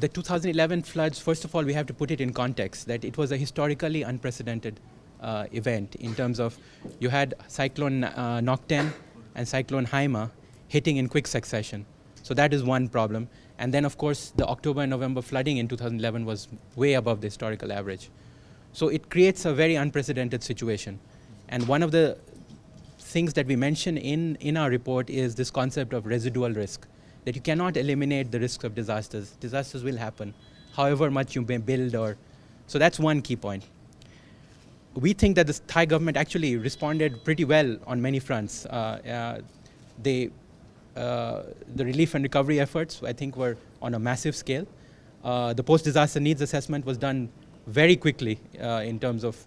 the 2011 floods, first of all, we have to put it in context that it was a historically unprecedented event in terms of you had Cyclone Nocten and Cyclone Haima hitting in quick succession. So that is one problem. And then, of course, the October and November flooding in 2011 was way above the historical average. So it creates a very unprecedented situation. And one of the things that we mention in our report is this concept of residual risk, that you cannot eliminate the risk of disasters. Disasters will happen, however much you may build or... So that's one key point. We think that the Thai government actually responded pretty well on many fronts. The relief and recovery efforts, I think, were on a massive scale. The post-disaster needs assessment was done very quickly in terms of,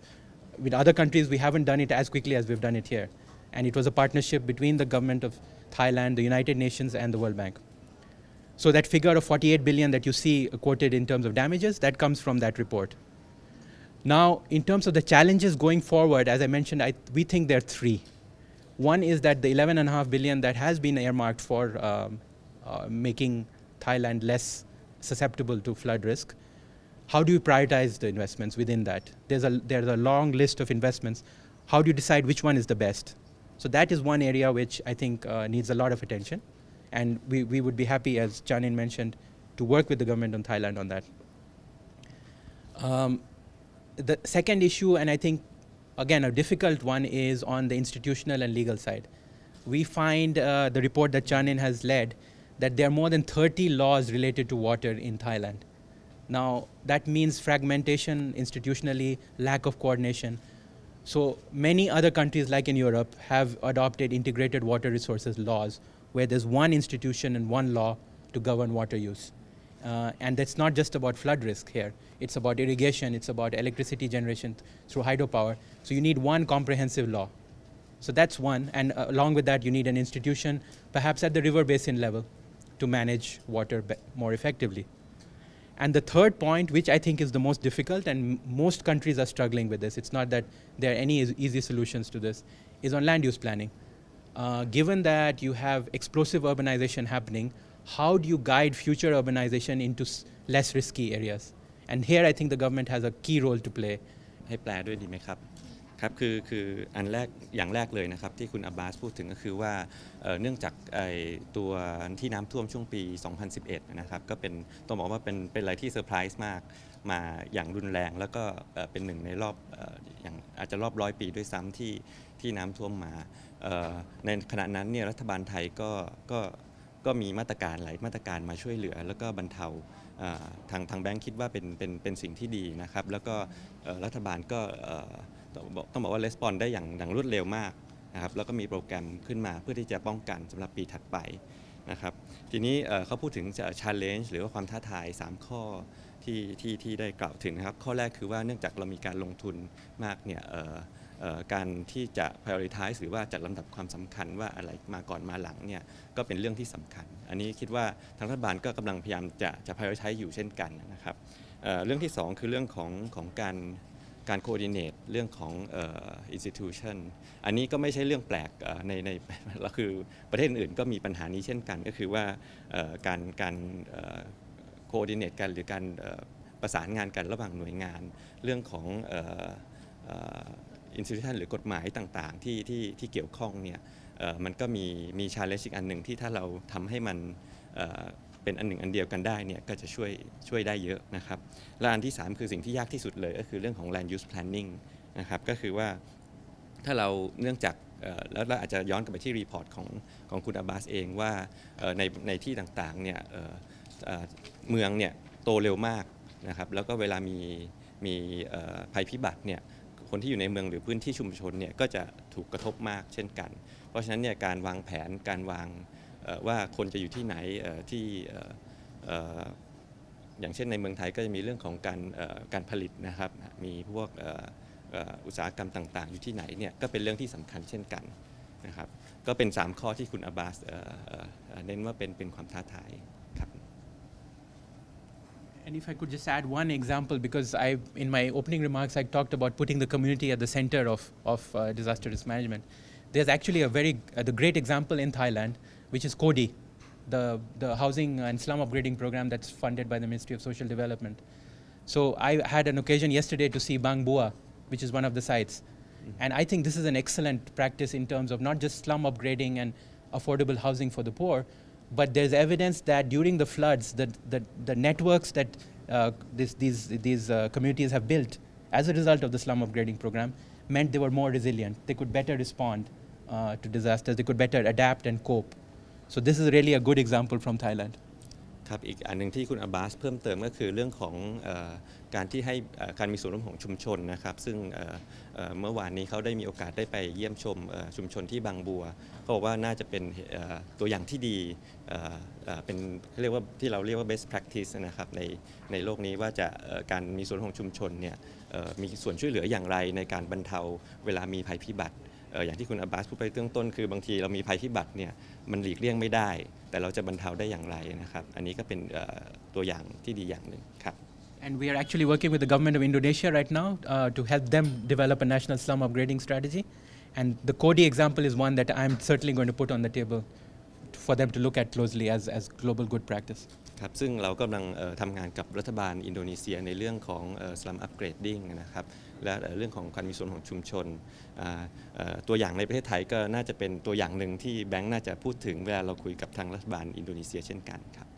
with other countries, we haven't done it as quickly as we've done it here. And it was a partnership between the government of Thailand, the United Nations, and the World Bank. So that figure of 48 billion that you see quoted in terms of damages, that comes from that report. Now, in terms of the challenges going forward, as I mentioned, we think there are three. One is that the 11.5 billion that has been earmarked for making Thailand less susceptible to flood risk, how do you prioritize the investments within that? There's a long list of investments. How do you decide which one is the best? So that is one area which I think needs a lot of attention. And we would be happy, as Chanin mentioned, to work with the government of Thailand on that. The second issue, and I think, again, a difficult one, is on the institutional and legal side. We find the report that Chanin has led that there are more than 30 laws related to water in Thailand. Now, that means fragmentation institutionally, lack of coordination. So many other countries, like in Europe, have adopted integrated water resources laws, where there's one institution and one law to govern water use. And that's not just about flood risk here. It's about irrigation, it's about electricity generation through hydropower. So you need one comprehensive law. So that's one, and along with that, you need an institution, perhaps at the river basin level, to manage water more effectively. And the third point, which I think is the most difficult, and most countries are struggling with this, it's not that there are any easy solutions to this, is on land use planning. Given that you have explosive urbanization happening, how do you guide future urbanization into less risky areas? And here I think the government has a key role to play. ให้แปลด้วยดีไหมครับครับคืออันแรกอย่างแรกเลยนะครับที่คุณอับบาสพูดถึงก็คือว่าเนื่องจากตัวที่น้ำท่วมช่วงปี 2011 นะครับก็เป็นต้องบอกว่าเป็นอะไรที่เซอร์ไพรส์มากมาอย่างรุนแรงแล้วก็เป็นหนึ่งในรอบอย่างอาจจะรอบ100 ปีด้วยซ้ำที่น้ำท่วมมาในขณะนั้นเนี่ยรัฐบาลไทยก็มีมาตรการหลายมาตรการมาช่วยเหลือแล้วก็บรรเทาทางแบงค์คิดว่าเป็นสิ่งที่ดีนะครับแล้วก็รัฐบาลก็ต้องบอกว่าレスปอนได้อย่างรวดเร็วมากนะครับแล้วก็มีโปรแกรมขึ้นมาเพื่อที่จะป้องกันสำหรับปีถัดไปนะครับทีนี้เขาพูดถึงchallenge หรือว่าความท้าทาย3ข้อที่ได้กล่าวถึงนะครับข้อแรกคือว่าเนื่องจากเรามีการลงทุนมากเนี่ยการที่จะ prioritize หรือว่าจัดลำดับความสำคัญว่าอะไรมาก่อนมาหลังเนี่ยก็เป็นเรื่องที่สำคัญอันนี้คิดว่าทางรัฐบาลก็กำลังพยายามจะ prioritize อยู่เช่นกันนะครับเรื่องที่2คือเรื่องของการ coordinate เรื่องของinstitution อันนี้ก็ไม่ใช่เรื่องแปลกในเราคือประเทศอื่นก็มีปัญหานี้เช่นกันก็คือว่าการ coordinate กันหรือการประสานงานกันระหว่างหน่วยงานเรื่องของinstitution หรือกฎหมายต่างๆที่เกี่ยวข้องเนี่ยมันก็มี challenge อีกอันหนึ่งที่ถ้าเราทำให้มันเป็นอันหนึ่งอันเดียวกันได้เนี่ยก็จะช่วยได้เยอะนะครับและอันที่3คือสิ่งที่ยากที่สุดเลยก็คือเรื่องของ land use planning นะครับก็คือว่าถ้าเราเนื่องจากแล้วเราอาจจะย้อนกลับไปที่รีพอร์ตของคุณอับบาสเองว่าในที่ต่างๆเนี่ยเมืองเนี่ยโตเร็วมากนะครับแล้วก็เวลามีภัยพิบัติเนี่ยคนที่อยู่ในเมืองหรือพื้นที่ชุมชนเนี่ยก็จะถูกกระทบมากเช่นกันเพราะฉะนั้นเนี่ยการวางแผนการวางว่าคนจะอยู่ที่ไหนที่อย่างเช่นในเมืองไทยก็จะมีเรื่องของการผลิตนะครับมีพวกอุตสาหกรรมต่างๆอยู่ที่ไหนเนี่ยก็เป็นเรื่องที่สำคัญเช่นกันนะครับก็เป็น3ข้อที่คุณอับบาสเน้นว่าเป็นความท้าทายครับ And if I could just add one example, because in my opening remarks, I talked about putting the community at the center of disaster risk management. There's actually the great example in Thailand, which is Kodi. the housing and slum upgrading program that's funded by the Ministry of Social Development. So I had an occasion yesterday to see Bang Bua, which is one of the sites. And I think this is an excellent practice in terms of not just slum upgrading and affordable housing for the poor, but there's evidence that during the floods, the networks that these communities have built as a result of the slum upgrading program meant they were more resilient. They could better respond to disasters. They could better adapt and cope. So this is really a good example from Thailand. ครับอีกอันหนึ่งที่คุณอับบาสเพิ่มเติมก็คือเรื่องของการที่ให้การมีส่วนร่วมของชุมชนนะครับซึ่งเมื่อวานนี้เขาได้มีโอกาสได้ไปเยี่ยมชมชุมชนที่บางบัวเขาบอกว่าน่าจะเป็นตัวอย่างที่ดีเป็นเรียกว่าที่เราเรียกว่า best practice นะครับในโลกนี้ว่าจะการมีส่วนร่วมของชุมชนเนี่ยมีส่วนช่วยเหลืออย่างไรในการบรรเทาเวลามีภัยพิบัติอย่างที่คุณอับบาสพูดไปเบื้องต้นคือบางทีเรามีภัยพิบัติเนี่ยมันหลีกเลี่ยงไม่ได้แต่เราจะบรรเทาได้อย่างไรนะครับอันนี้ก็เป็นตัวอย่างที่ดีอย่างหนึ่งครับ And we are actually working with the government of Indonesia right now to help them develop a national slum upgrading strategy. And the Kodi example is one that I'm certainly going to put on the table for them to look at closely as global good practice. ครับซึ่งเรากำลังทำงานกับรัฐบาลอินโดนีเซียในเรื่องของ slum upgrading นะครับและเรื่องของการมีส่วนของชุมชนตัวอย่างในประเทศไทยก็น่าจะเป็นตัวอย่างหนึ่งที่แบงค์น่าจะพูดถึงเวลาเราคุยกับทางรัฐบาลอินโดนีเซียเช่นกันครับ